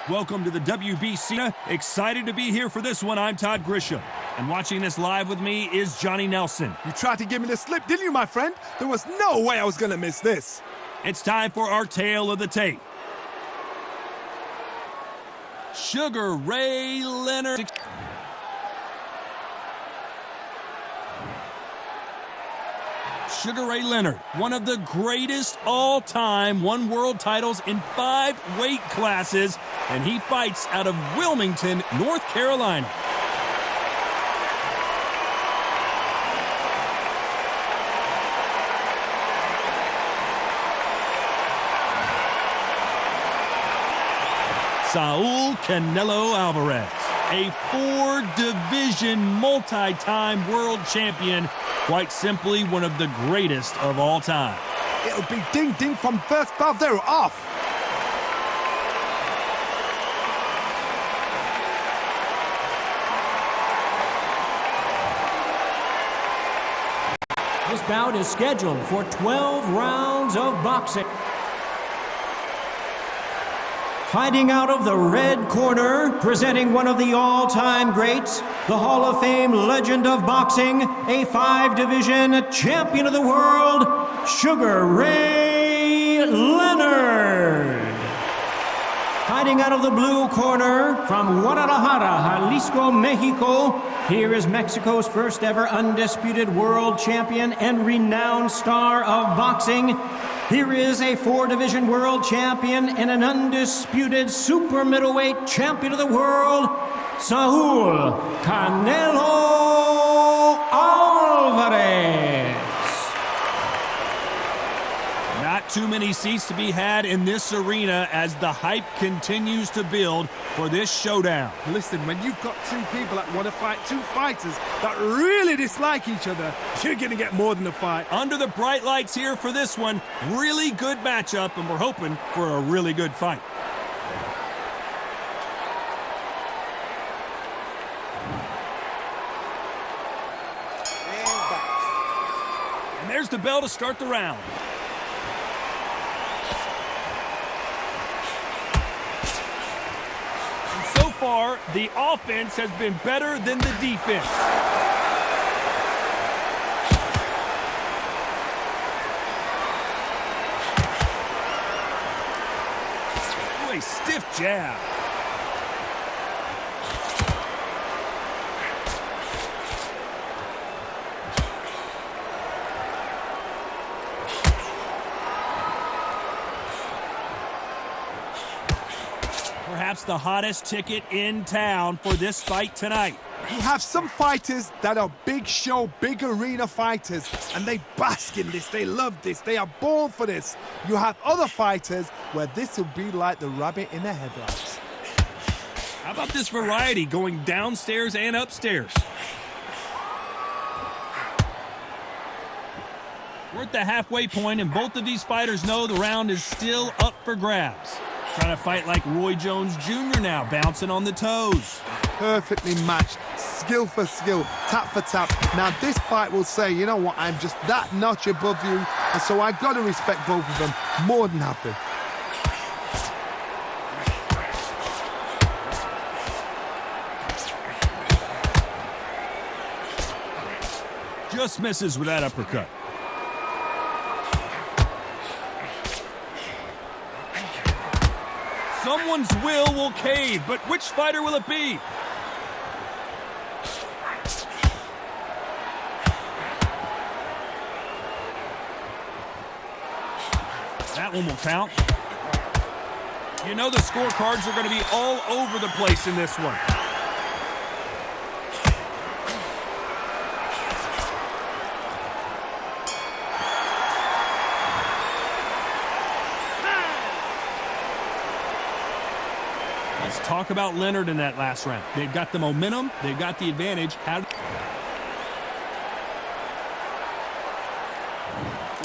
Welcome to the WBC. Excited to be here for this one. I'm Todd Grisham. And watching this live with me is Johnny Nelson. You tried to give me the slip, didn't you, my friend? There was no way I was going to miss this. It's time for our tale of the tape. Sugar Ray Leonard. Sugar Ray Leonard, one of the greatest all-time, won world titles in 5 weight classes, and he fights out of Wilmington, North Carolina. Saúl Canelo Alvarez, a 4-division multi-time world champion, quite simply one of the greatest of all time. It'll be ding-ding from first bell. They're off. This bout is scheduled for 12 rounds of boxing. Fighting out of the red corner, presenting one of the all-time greats, the Hall of Fame legend of boxing, a 5-division champion of the world, Sugar Ray Leonard. Fighting out of the blue corner, from Guadalajara, Jalisco, Mexico, here is Mexico's first ever undisputed world champion and renowned star of boxing. Here is a 4-division world champion and an undisputed super middleweight champion of the world, Saúl Canelo Álvarez. Not too many seats to be had in this arena as the hype continues to build for this showdown. Listen, when you've got 2 people that want to fight, 2 fighters that really dislike each other, you're going to get more than a fight. Under the bright lights here for this one, really good matchup, and we're hoping for a really good fight. And there's the bell to start the round. So far, the offense has been better than the defense. Ooh, a stiff jab. Perhaps the hottest ticket in town for this fight tonight. You have some fighters that are big show, big arena fighters, and they bask in this, they love this, they are born for this. You have other fighters where this will be like the rabbit in the headlights. How about this variety going downstairs and upstairs? We're at the halfway point, and both of these fighters know the round is still up for grabs. Trying to fight like Roy Jones Jr. now, bouncing on the toes. Perfectly matched, skill for skill, tap for tap. Now this fight will say, you know what, I'm just that notch above you, and so I've got to respect both of them more than happy. Just misses with that uppercut. Someone's will cave, but which fighter will it be? That one will count. You know the scorecards are going to be all over the place in this one. Let's talk about Leonard in that last round. They've got the momentum. They've got the advantage.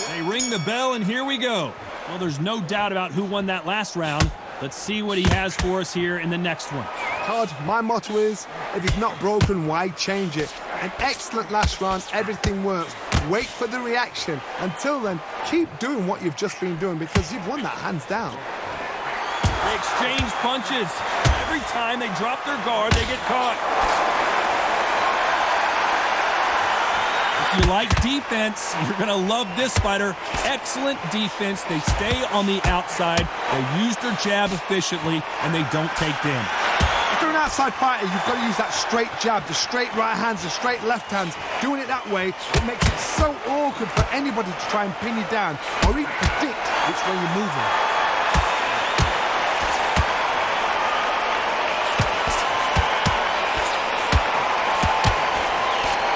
They ring the bell, and here we go. Well, there's no doubt about who won that last round. Let's see what he has for us here in the next one. Todd, my motto is, if it's not broken, why change it? An excellent last round, everything works. Wait for the reaction. Until then, keep doing what you've just been doing because you've won that hands down. They exchange punches. Every time they drop their guard, they get caught. If you like defense, you're going to love this fighter. Excellent defense. They stay on the outside. They use their jab efficiently, and they don't take damage. If you're an outside fighter, you've got to use that straight jab, the straight right hands, the straight left hands. Doing it that way, it makes it so awkward for anybody to try and pin you down or even predict which way you're moving.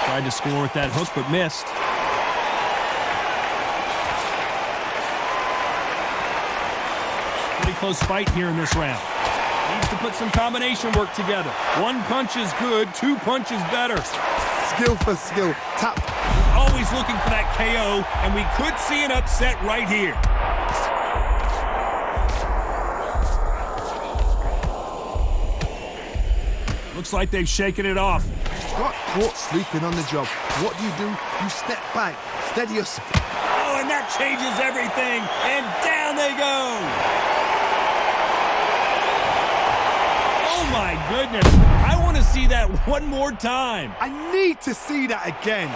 Tried to score with that hook, but missed. Pretty close fight here in this round. Needs to put some combination work together. One punch is good, two punches better. Skill for skill. Tap. Always looking for that KO, and we could see an upset right here. Looks like they've shaken it off. Got caught sleeping on the job. What do? You step back, steady yourself. Oh, and that changes everything, and down they go. Oh my goodness, I want to see that one more time. I need to see that again.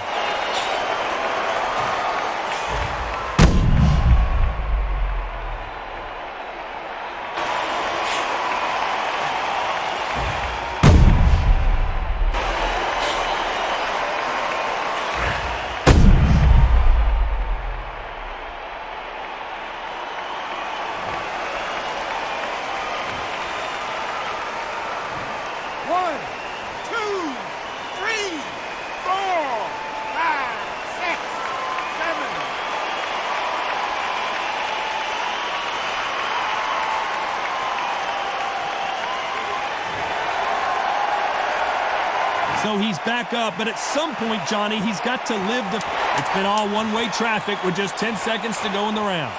So he's back up, but at some point, Johnny, he's got to live the... It's been all one-way traffic with just 10 seconds to go in the round.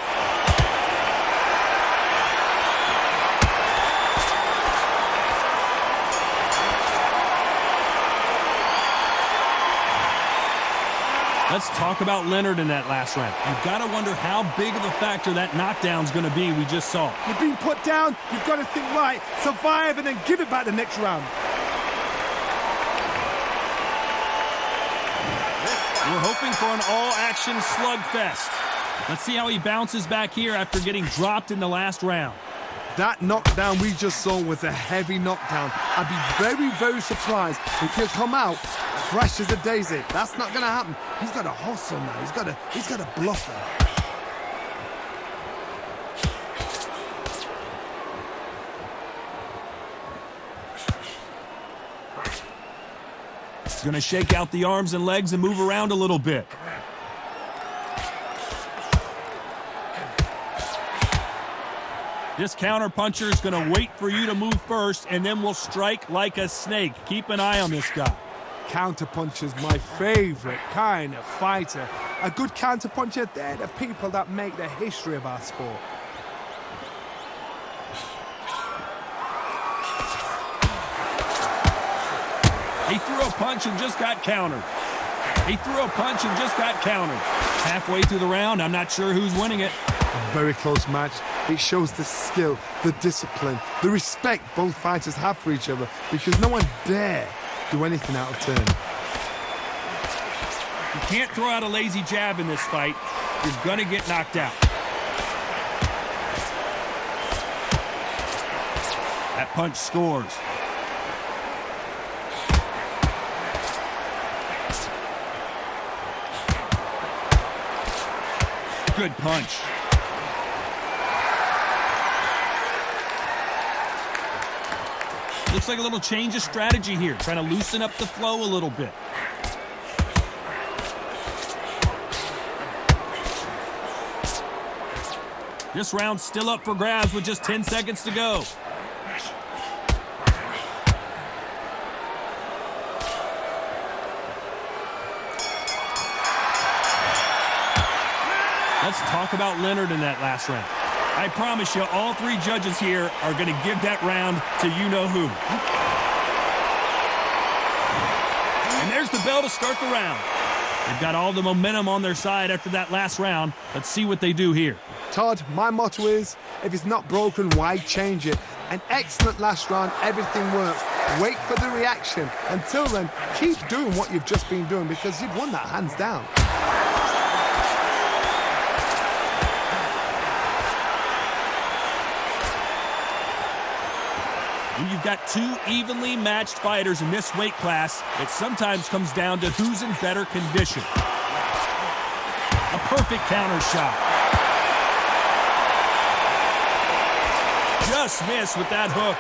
Let's talk about Leonard in that last round. You've got to wonder how big of a factor that knockdown's going to be we just saw. You've been put down, you've got to think right, survive, and then give it back the next round. We're hoping for an all-action slugfest. Let's see how he bounces back here after getting dropped in the last round. That knockdown we just saw was a heavy knockdown. I'd be very, very surprised if he'll come out fresh as a daisy. That's not going to happen. He's got to hustle now. He's got to bluff him. He's going to shake out the arms and legs and move around a little bit. This counter-puncher is going to wait for you to move first, and then will strike like a snake. Keep an eye on this guy. Counter-puncher's my favorite kind of fighter. A good counter-puncher, they're the people that make the history of our sport. He threw a punch and just got countered. He threw a punch and just got countered. Halfway through the round, I'm not sure who's winning it. A very close match. It shows the skill, the discipline, the respect both fighters have for each other, because no one dare do anything out of turn. You can't throw out a lazy jab in this fight. You're gonna get knocked out. That punch scores. Good punch. Looks like a little change of strategy here, trying to loosen up the flow a little bit. This round's still up for grabs with just 10 seconds to go. Let's talk about Leonard in that last round. I promise you, all three judges here are going to give that round to you-know-who. And there's the bell to start the round. They've got all the momentum on their side after that last round. Let's see what they do here. Todd, my motto is, if it's not broken, why change it? An excellent last round, everything works. Wait for the reaction. Until then, keep doing what you've just been doing because you've won that hands down. When you've got two evenly matched fighters in this weight class, it sometimes comes down to who's in better condition. A perfect counter shot. Just missed with that hook.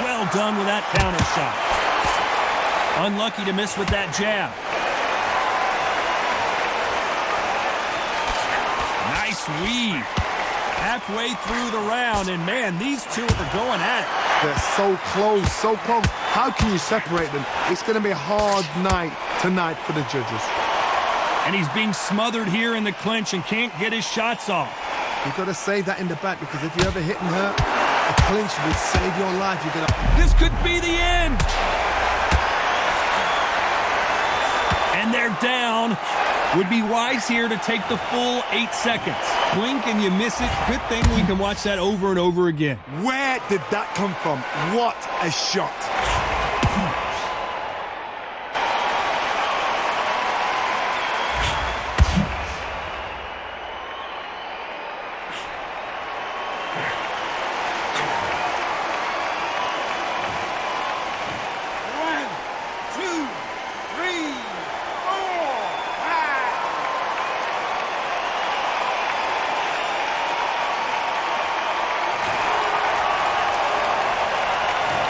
Well done with that counter shot. Unlucky to miss with that jab. Nice weave. Halfway through the round, and man, these two are going at it. They're so close, so close. How can you separate them? It's going to be a hard night tonight for the judges. And he's being smothered here in the clinch and can't get his shots off. You've got to save that in the back because if you're ever hitting her, a clinch will save your life. You're gonna... This could be the end. And they're down. Would be wise here to take the full 8 seconds. Blink and you miss it. Good thing we can watch that over and over again. Where did that come from? What a shot.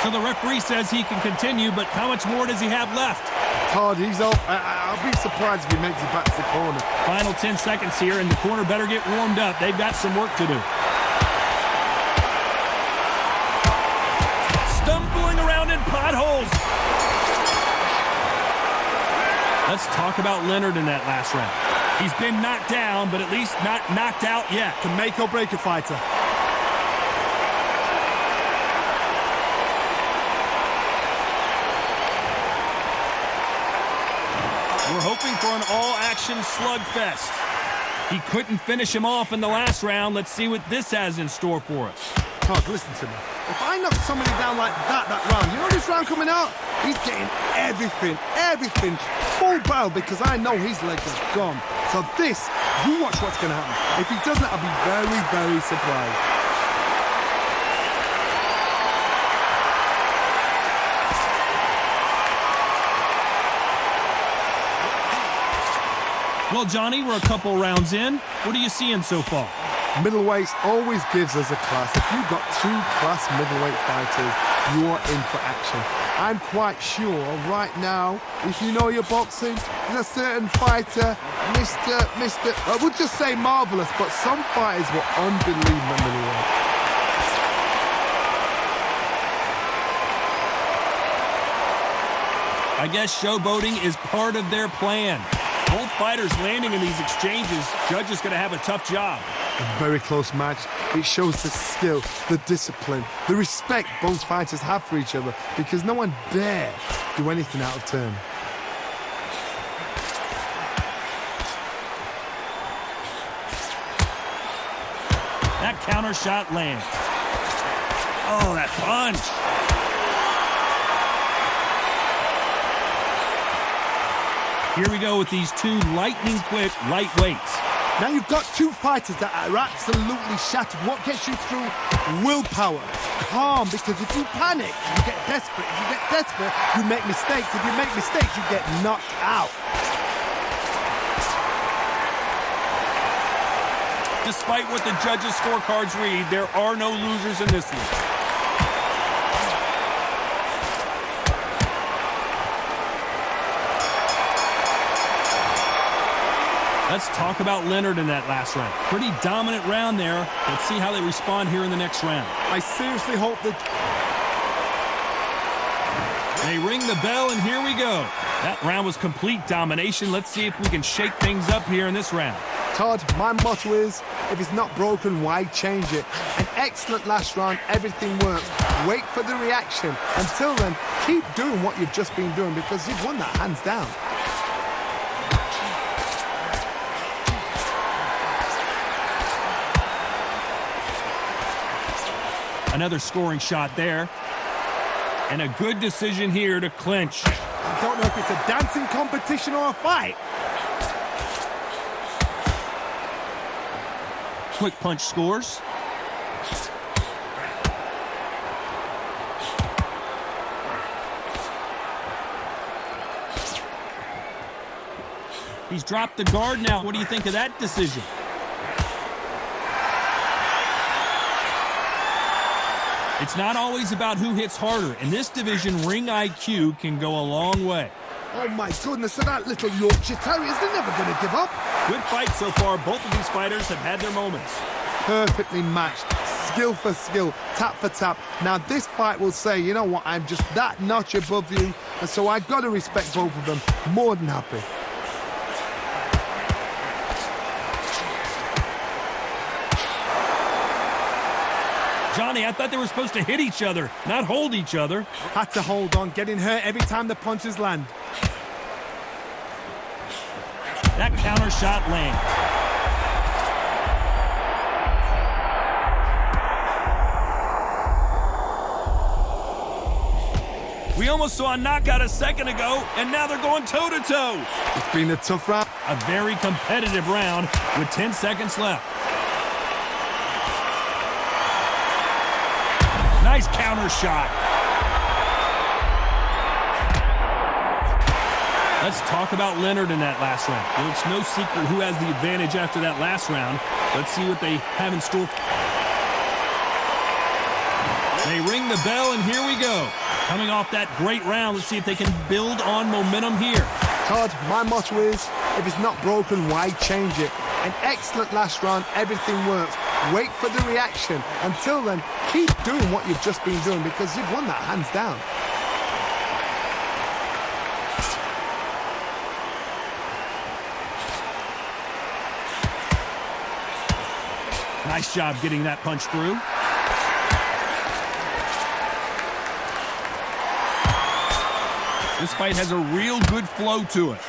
So the referee says he can continue, but how much more does he have left? Todd, he's off. I'll be surprised if he makes it back to the corner. Final 10 seconds here, and the corner better get warmed up. They've got some work to do. Stumbling around in potholes. Let's talk about Leonard in that last round. He's been knocked down, but at least not knocked out yet. Can make or break a fighter. We're hoping for an all-action slugfest. He couldn't finish him off in the last round. Let's see what this has in store for us. Todd, listen to me. If I knock somebody down like that round, you know this round coming out? He's getting everything, full barrel because I know his legs are gone. So this, you watch what's going to happen. If he doesn't, I'll be very, very surprised. Well, Johnny, we're a couple rounds in. What are you seeing so far? Middleweights always gives us a class. If you've got two class middleweight fighters, you're in for action. I'm quite sure right now, if you know your boxing, there's a certain fighter, I would just say marvelous, but some fighters were unbelievable middleweight. I guess showboating is part of their plan. Both fighters landing in these exchanges, judge is going to have a tough job. A very close match. It shows the skill, the discipline, the respect both fighters have for each other because no one dare do anything out of turn. That counter shot lands. Oh, that punch. Here we go with these two lightning-quick lightweights. Now you've got two fighters that are absolutely shattered. What gets you through? Willpower. Calm, because if you panic, you get desperate. If you get desperate, you make mistakes. If you make mistakes, you get knocked out. Despite what the judges' scorecards read, there are no losers in this one. Let's talk about Leonard in that last round. Pretty dominant round there. Let's see how they respond here in the next round. I seriously hope that... They ring the bell, and here we go. That round was complete domination. Let's see if we can shake things up here in this round. Todd, my motto is, if it's not broken, why change it? An excellent last round, everything works. Wait for the reaction. Until then, keep doing what you've just been doing because you've won that hands down. Another scoring shot there. And a good decision here to clinch. I don't know if it's a dancing competition or a fight. Quick punch scores. He's dropped the guard now. What do you think of that decision? It's not always about who hits harder. In this division, ring IQ can go a long way. Oh my goodness, and that little Yorkshire Terriers, they're never going to give up. Good fight so far. Both of these fighters have had their moments. Perfectly matched, skill for skill, tap for tap. Now this fight will say, you know what, I'm just that notch above you, and so I've got to respect both of them. More than happy. Johnny, I thought they were supposed to hit each other, not hold each other. Had to hold on, getting hurt every time the punches land. That counter shot lands. We almost saw a knockout a second ago, and now they're going toe-to-toe. It's been a tough round. A very competitive round with 10 seconds left. Nice counter shot. Let's talk about Leonard in that last round. Well, it's no secret who has the advantage after that last round. Let's see what they have in store. They ring the bell, and here we go. Coming off that great round, let's see if they can build on momentum here. Todd, my motto is, if it's not broken, why change it? An excellent last round, everything works. Wait for the reaction. Until then, keep doing what you've just been doing because you've won that hands down. Nice job getting that punch through. This fight has a real good flow to it.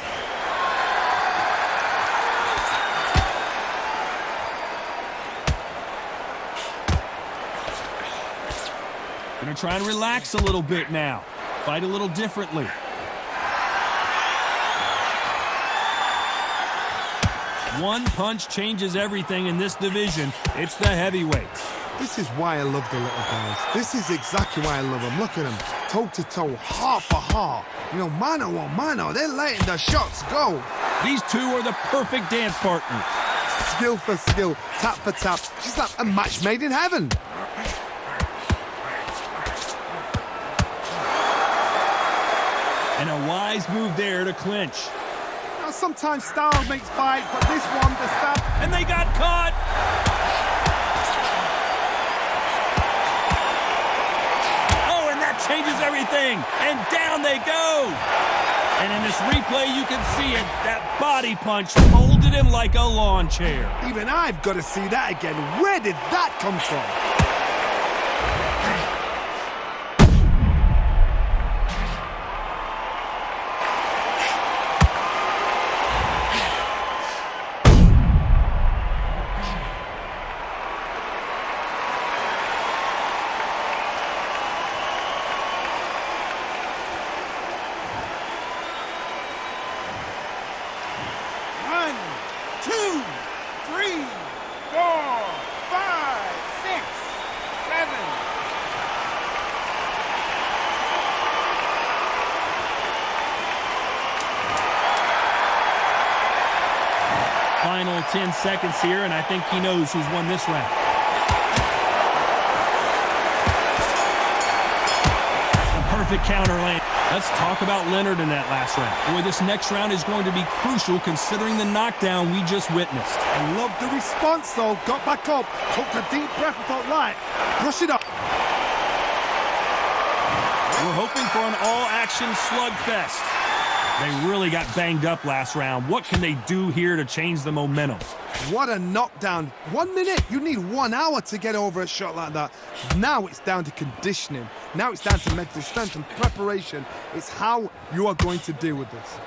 Gonna try and relax a little bit now. Fight a little differently. One punch changes everything in this division. It's the heavyweights. This is why I love the little guys. This is exactly why I love them. Look at them, toe-to-toe, heart for heart. You know, mano a mano, they're letting the shots go. These two are the perfect dance partners. Skill for skill, tap for tap. She's like a match made in heaven. And a wise move there to clinch. Now, sometimes style makes fight, but this one, the stab. And they got caught. Oh, and that changes everything. And down they go. And in this replay, you can see it. That body punch folded him like a lawn chair. Even I've got to see that again. Where did that come from? Final 10 seconds here, and I think he knows who's won this round. A perfect counter lane. Let's talk about Leonard in that last round. Boy, this next round is going to be crucial considering the knockdown we just witnessed. I love the response, though. Got back up, took a deep breath and thought, right, brush it up. We're hoping for an all-action slugfest. They really got banged up last round. What can they do here to change the momentum? What a knockdown. 1 minute. You need 1 hour to get over a shot like that. Now it's down to conditioning. Now it's down to mental strength and preparation. It's how you are going to deal with this.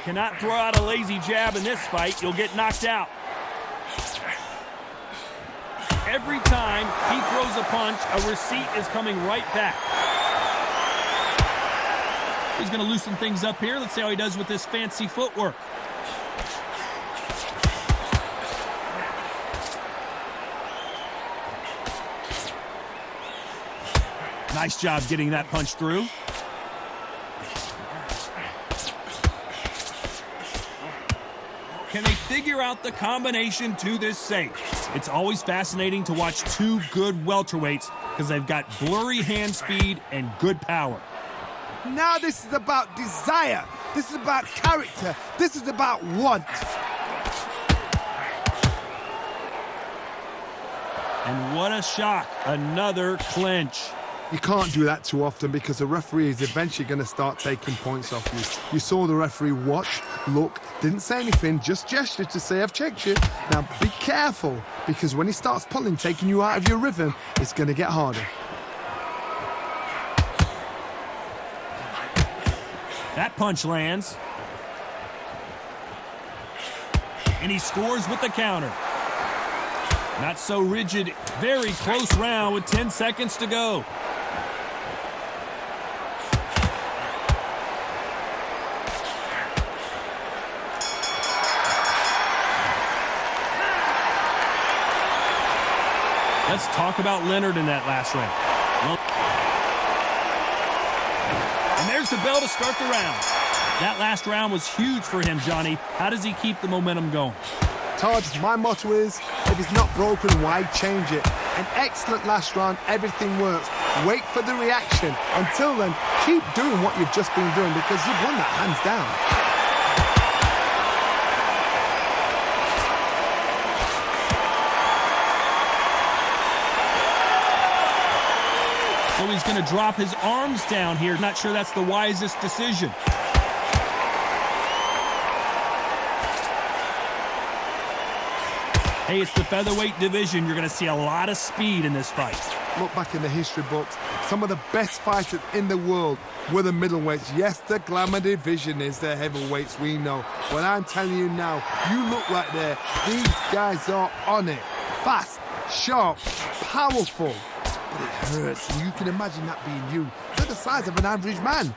Cannot throw out a lazy jab in this fight. You'll get knocked out. Every time he throws a punch, a receipt is coming right back. He's going to loosen things up here. Let's see how he does with this fancy footwork. Nice job getting that punch through. Can they figure out the combination to this safe? It's always fascinating to watch two good welterweights because they've got blurry hand speed and good power. Now this is about desire. This is about character. This is about want. And what a shock. Another clinch. You can't do that too often because the referee is eventually going to start taking points off you. You saw the referee watch, look, didn't say anything, just gestured to say, I've checked you. Now be careful, because when he starts pulling, taking you out of your rhythm, it's going to get harder. That punch lands. And he scores with the counter. Not so rigid. Very close round with 10 seconds to go. Let's talk about Leonard in that last round. And there's the bell to start the round. That last round was huge for him, Johnny. How does he keep the momentum going? Todd, my motto is, if it's not broken, why change it? An excellent last round, everything works. Wait for the reaction. Until then, keep doing what you've just been doing because you've won that hands down. So he's going to drop his arms down here. Not sure that's the wisest decision. Hey, it's the featherweight division. You're going to see a lot of speed in this fight. Look back in the history books. Some of the best fighters in the world were the middleweights. Yes, the glamour division is the heavyweights, we know. But I'm telling you now, you look right there. These guys are on it. Fast, sharp, powerful. But it hurts. You can imagine that being you. They're the size of an average man.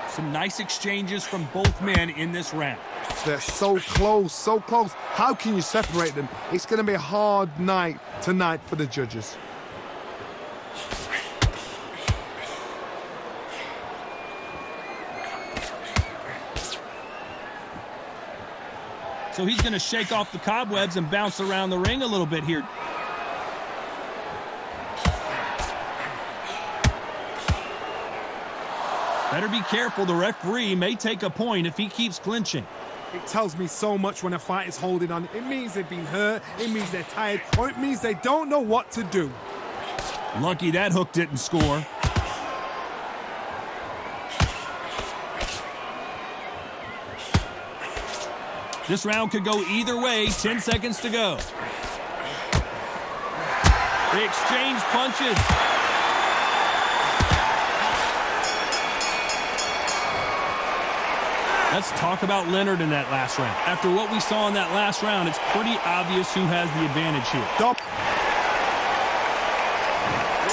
Some nice exchanges from both men in this round. They're so close, so close. How can you separate them? It's going to be a hard night tonight for the judges. So he's going to shake off the cobwebs and bounce around the ring a little bit here. Better be careful. The referee may take a point if he keeps clinching. It tells me so much when a fight is holding on. It means they've been hurt, it means they're tired, or it means they don't know what to do. Lucky that hook didn't score. This round could go either way. 10 seconds to go. They exchange punches. Let's talk about Leonard in that last round. After what we saw in that last round, it's pretty obvious who has the advantage here.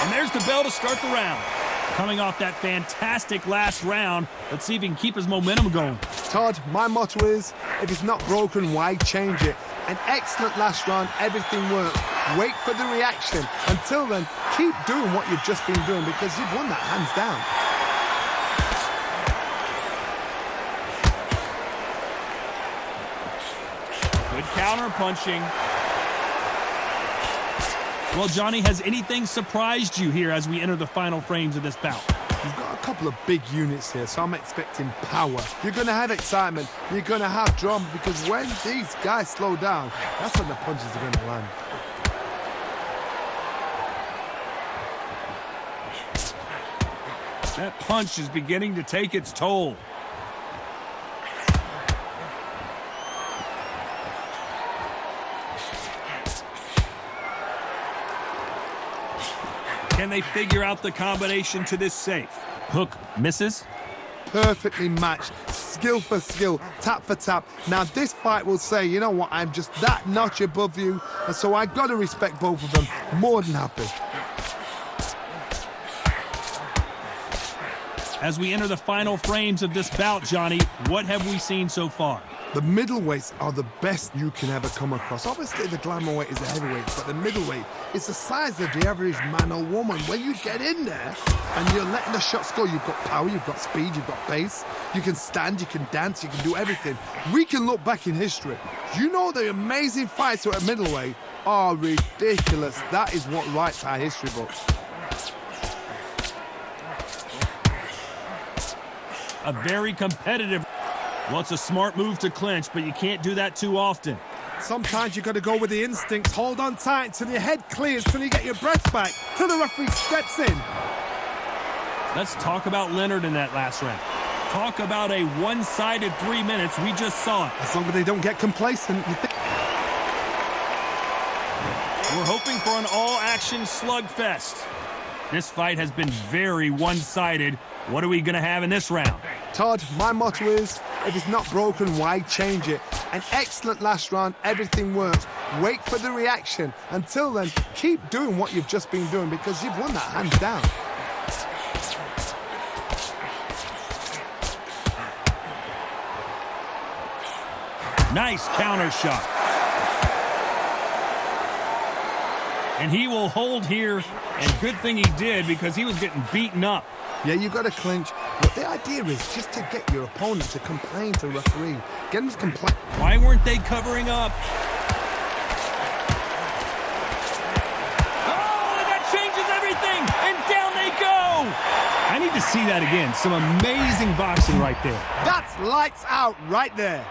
And there's the bell to start the round. Coming off that fantastic last round, let's see if he can keep his momentum going. Todd, my motto is, if it's not broken, why change it? An excellent last round, everything works. Wait for the reaction. Until then, keep doing what you've just been doing because you've won that hands down. Good counter punching. Well, Johnny, has anything surprised you here as we enter the final frames of this bout? You've got a couple of big units here, so I'm expecting power. You're going to have excitement. You're going to have drama because when these guys slow down, that's when the punches are going to land. That punch is beginning to take its toll. Can they figure out the combination to this safe? Hook misses. Perfectly matched, skill for skill, tap for tap. Now this fight will say, you know what, I'm just that notch above you, and so I gotta respect both of them. More than happy. As we enter the final frames of this bout, Johnny, what have we seen so far? The middleweights are the best you can ever come across. Obviously, the glamour weight is the heavyweight, but the middleweight is the size of the average man or woman. When you get in there and you're letting the shots go, you've got power, you've got speed, you've got pace. You can stand, you can dance, you can do everything. We can look back in history. You know the amazing fights at middleweight are ridiculous. That is what writes our history books. A very competitive... Well, it's a smart move to clinch, but you can't do that too often. Sometimes you got to go with the instincts. Hold on tight until your head clears, till you get your breath back, till the referee steps in. Let's talk about Leonard in that last round. Talk about a one-sided 3 minutes. We just saw it. As long as they don't get complacent. We're hoping for an all-action slugfest. This fight has been very one-sided. What are we going to have in this round? Todd, my motto is, if it's not broken, why change it? An excellent last round, everything works. Wait for the reaction. Until then, keep doing what you've just been doing because you've won that hands down. Nice counter shot. And he will hold here, and good thing he did because he was getting beaten up. Yeah, you got to clinch. But the idea is just to get your opponent to complain to the referee. Get him to complain. Why weren't they covering up? Oh, that changes everything! And down they go! I need to see that again. Some amazing boxing right there. That's lights out right there.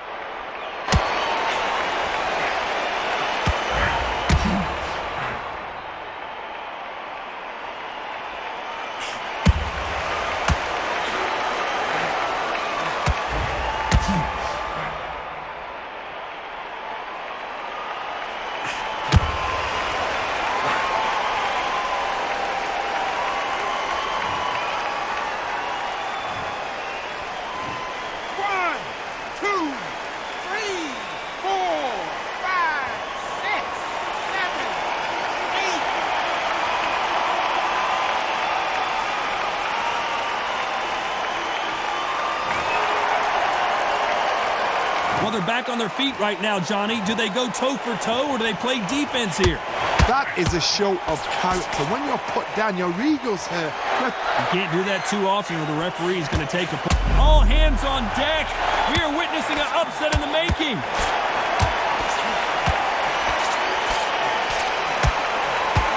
Well, they're back on their feet right now, Johnny. Do they go toe for toe or do they play defense here? That is a show of character. When you're put down, your ego's hurt. You can't do that too often or the referee is going to take a... All hands on deck. We are witnessing an upset in the making.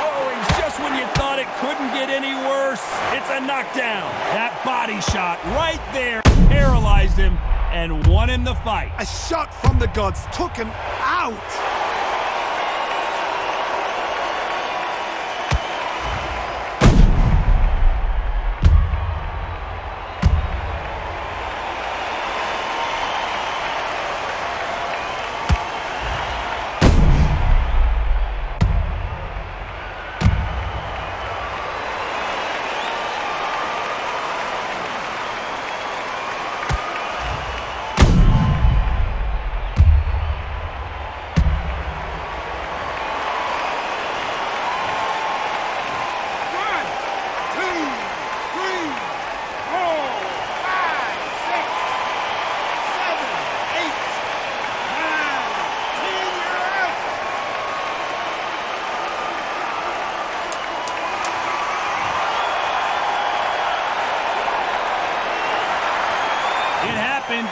Oh, and just when you thought it couldn't get any worse, it's a knockdown. That body shot right there paralyzed him and won him the fight. A shot from the gods took him out.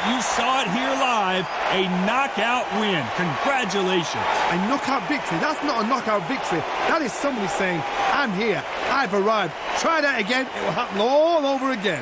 You saw it here live, a knockout win. Congratulations. A knockout victory? That's not a knockout victory. That is somebody saying, I'm here, I've arrived. Try that again, it will happen all over again.